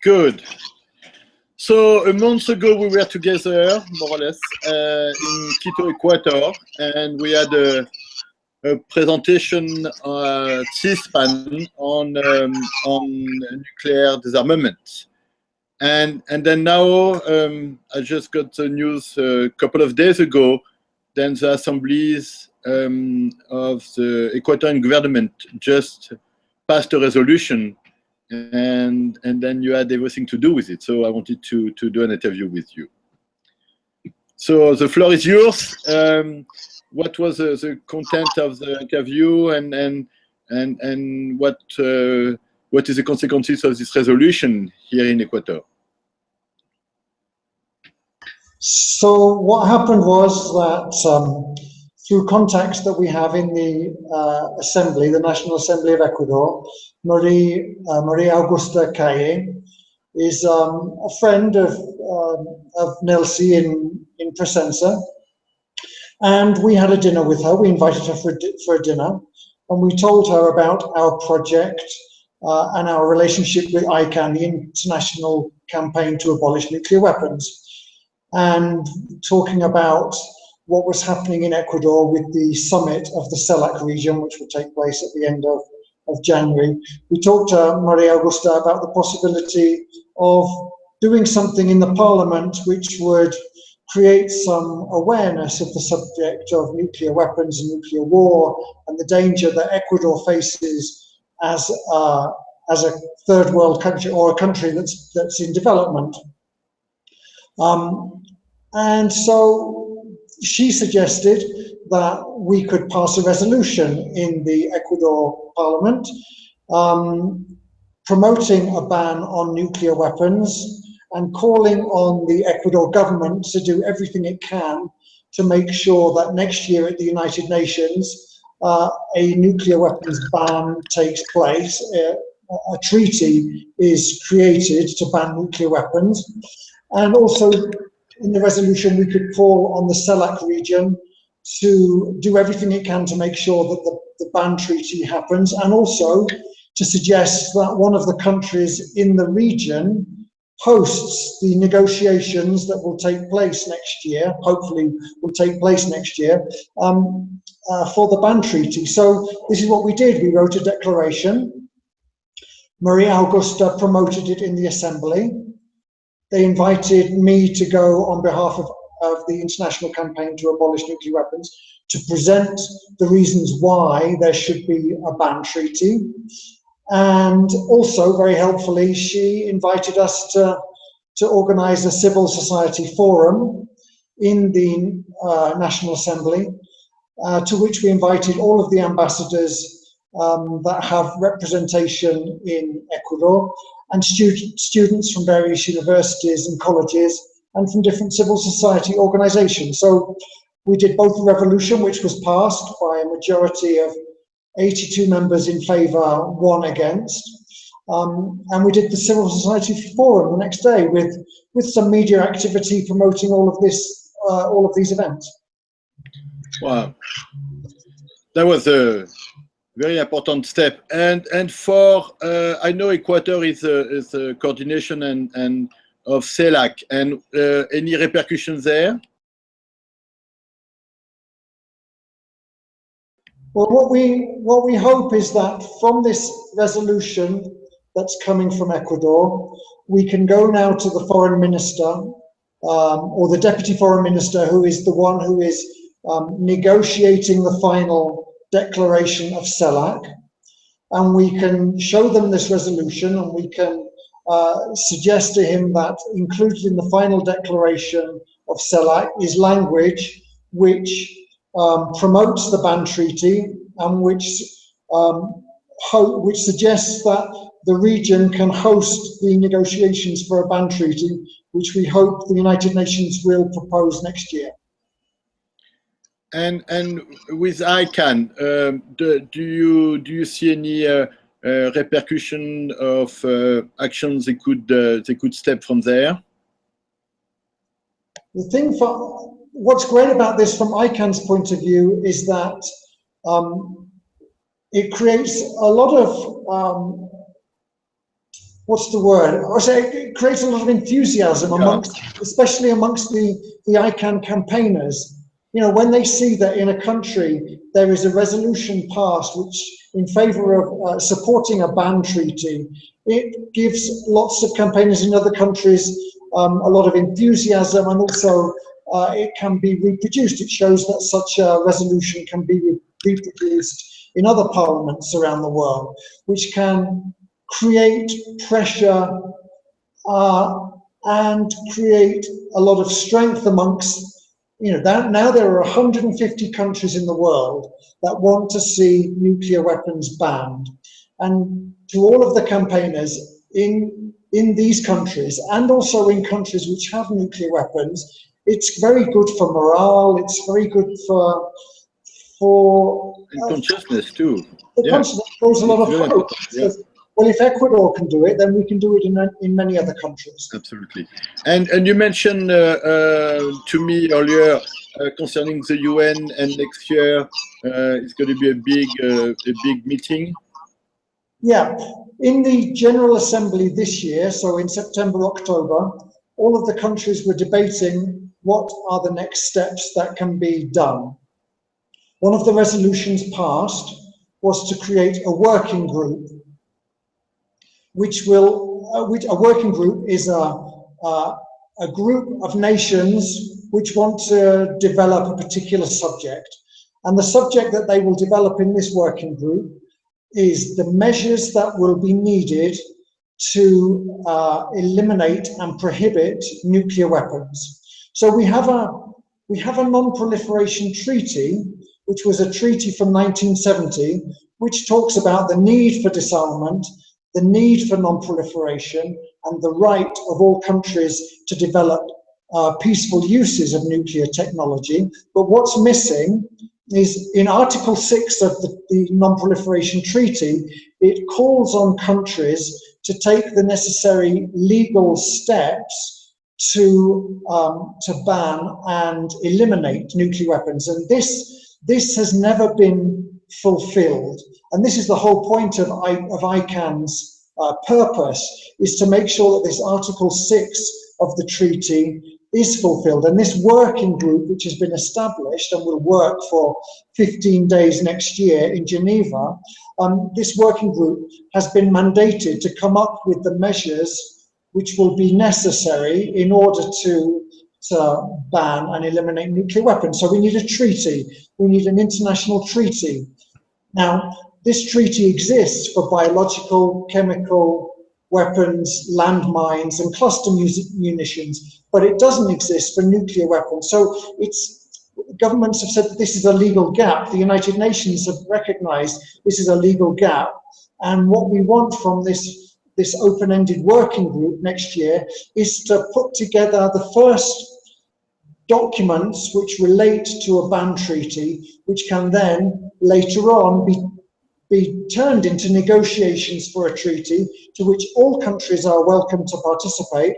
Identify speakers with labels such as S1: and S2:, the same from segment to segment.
S1: Good. So a month ago we were together, more or less, in Quito, Ecuador, and we had a presentation C-SPAN on nuclear disarmament. And then now I just got the news a couple of days ago. Then the assemblies of the Ecuadorian government just passed a resolution, and then you had everything to do with it. So I wanted to do an interview with you. So the floor is yours. What was the content of the interview, and what is the consequences of this resolution here in Ecuador?
S2: So what happened was that through contacts that we have in the Assembly, the National Assembly of Ecuador, Maria Augusta Calle is a friend of Nelsi in Pressenza, and we had a dinner with her. We invited her for a dinner, and we told her about our project and our relationship with ICANN, the International Campaign to Abolish Nuclear Weapons, and talking about what was happening in Ecuador with the summit of the CELAC region, which will take place at the end of January. We talked to Maria Augusta about the possibility of doing something in the parliament which would create some awareness of the subject of nuclear weapons and nuclear war and the danger that Ecuador faces as a third world country, or a country that's in development. And so she suggested that we could pass a resolution in the Ecuador Parliament promoting a ban on nuclear weapons and calling on the Ecuador government to do everything it can to make sure that next year at the United Nations a nuclear weapons ban takes place. A treaty is created to ban nuclear weapons, and also in the resolution we could call on the CELAC region to do everything it can to make sure that the ban treaty happens, and also to suggest that one of the countries in the region hosts the negotiations that will take place next year, hopefully will take place next year, for the ban treaty. So this is what we did. We wrote a declaration. Maria Augusta promoted it in the Assembly. They invited me to go on behalf of the International Campaign to Abolish Nuclear Weapons to present the reasons why there should be a ban treaty. And also, very helpfully, she invited us to organize a civil society forum in the National Assembly, to which we invited all of the ambassadors that have representation in Ecuador, and students from various universities and colleges, and from different civil society organizations. So we did both the resolution, which was passed by a majority of 82 members in favor, 1 against, and we did the civil society forum the next day with some media activity promoting all of these events.
S1: Wow, that was a very important step. And for I know Ecuador is a coordination and of CELAC, and any repercussions there?
S2: Well, what we hope is that from this resolution that's coming from Ecuador, we can go now to the foreign minister, or the deputy foreign minister, who is the one who is negotiating the final declaration of CELAC, and we can show them this resolution, and we can suggest to him that included in the final declaration of CELAC is language which promotes the ban treaty, and which suggests that the region can host the negotiations for a ban treaty, which we hope the United Nations will propose next year.
S1: And with ICANN, do you see any repercussion of actions they could step from there?
S2: The thing what's great about this from ICANN's point of view is that it creates a lot of what's the word? I say it creates a lot of enthusiasm amongst, especially amongst the ICANN campaigners. You know, when they see that in a country there is a resolution passed which in favour of supporting a ban treaty, it gives lots of campaigners in other countries a lot of enthusiasm, and also it can be reproduced. It shows that such a resolution can be reproduced in other parliaments around the world, which can create pressure and create a lot of strength amongst, you know, now there are 150 countries in the world that want to see nuclear weapons banned. And to all of the campaigners in these countries, and also in countries which have nuclear weapons, it's very good for morale, it's very good for
S1: and consciousness too.
S2: The consciousness shows a lot of hope.
S1: Yeah.
S2: Well, if Ecuador can do it, then we can do it in many other countries.
S1: Absolutely. And you mentioned to me earlier concerning the UN, and next year it's going to be a big meeting.
S2: Yeah, in the General Assembly this year, so in September, October, all of the countries were debating what are the next steps that can be done. One of the resolutions passed was to create a working group, which a working group is a group of nations which want to develop a particular subject. And the subject that they will develop in this working group is the measures that will be needed to eliminate and prohibit nuclear weapons. So we have a non-proliferation treaty, which was a treaty from 1970, which talks about the need for disarmament, the need for non-proliferation, and the right of all countries to develop peaceful uses of nuclear technology. But what's missing is in Article 6 of the Non-Proliferation Treaty, it calls on countries to take the necessary legal steps to ban and eliminate nuclear weapons. And this has never been fulfilled. And this is the whole point of ICANN's purpose, is to make sure that this Article 6 of the treaty is fulfilled. And this working group, which has been established and will work for 15 days next year in Geneva, this working group has been mandated to come up with the measures which will be necessary in order to ban and eliminate nuclear weapons. So we need a treaty, we need an international treaty. Now, this treaty exists for biological, chemical weapons, landmines, and cluster munitions, but it doesn't exist for nuclear weapons. So governments have said that this is a legal gap. The United Nations have recognized this is a legal gap. And what we want from this open-ended working group next year is to put together the first documents which relate to a ban treaty, which can then later on be turned into negotiations for a treaty to which all countries are welcome to participate.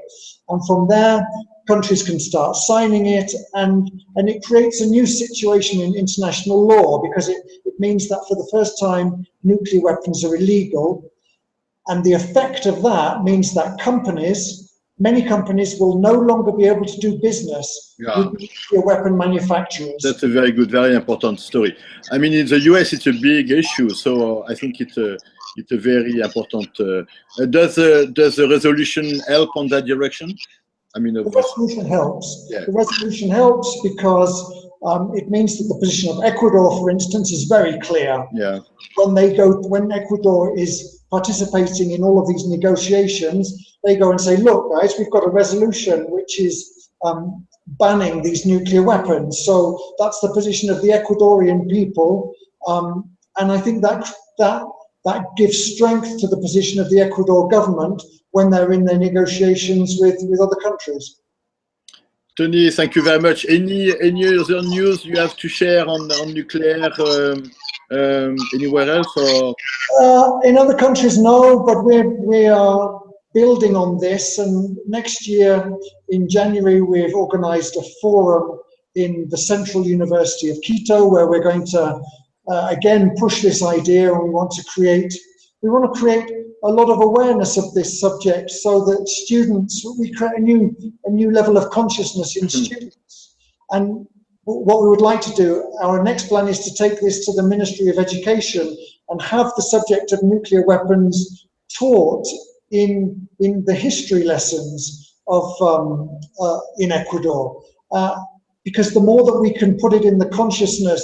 S2: And from there, countries can start signing it, and it creates a new situation in international law, because it means that for the first time, nuclear weapons are illegal. And the effect of that means that many companies will no longer be able to do business with nuclear weapon manufacturers.
S1: That's a very good, very important story. I mean, in the US, it's a big issue, so I think it's a very important. Does the resolution help on that direction? I mean,
S2: the resolution helps.
S1: Yeah.
S2: The resolution helps because it means that the position of Ecuador, for instance, is very clear.
S1: Yeah.
S2: When Ecuador is participating in all of these negotiations, they go and say, look, guys, we've got a resolution which is banning these nuclear weapons. So that's the position of the Ecuadorian people. And I think that gives strength to the position of the Ecuador government when they're in their negotiations with other countries.
S1: Tony, thank you very much. Any other news you have to share on nuclear anywhere else? Or?
S2: In other countries, no, but we are building on this. And next year, in January, we've organized a forum in the Central University of Quito, where we're going to again push this idea, and we want to create a lot of awareness of this subject, so that students, we create a new level of consciousness in students. And what we would like to do, our next plan is to take this to the Ministry of Education and have the subject of nuclear weapons taught in the history lessons of in Ecuador, because the more that we can put it in the consciousness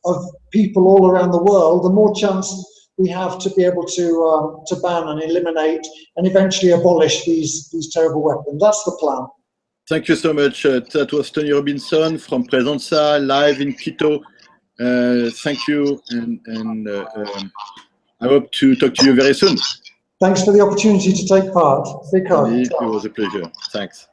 S2: of people all around the world, the more chance we have to be able to ban and eliminate and eventually abolish these terrible weapons. That's the plan.
S1: Thank you so much. That was Tony Robinson from Pressenza, live in Quito. Thank you, and I hope to talk to you very soon.
S2: Thanks for the opportunity to take part. Big hug.
S1: It was a pleasure. Thanks.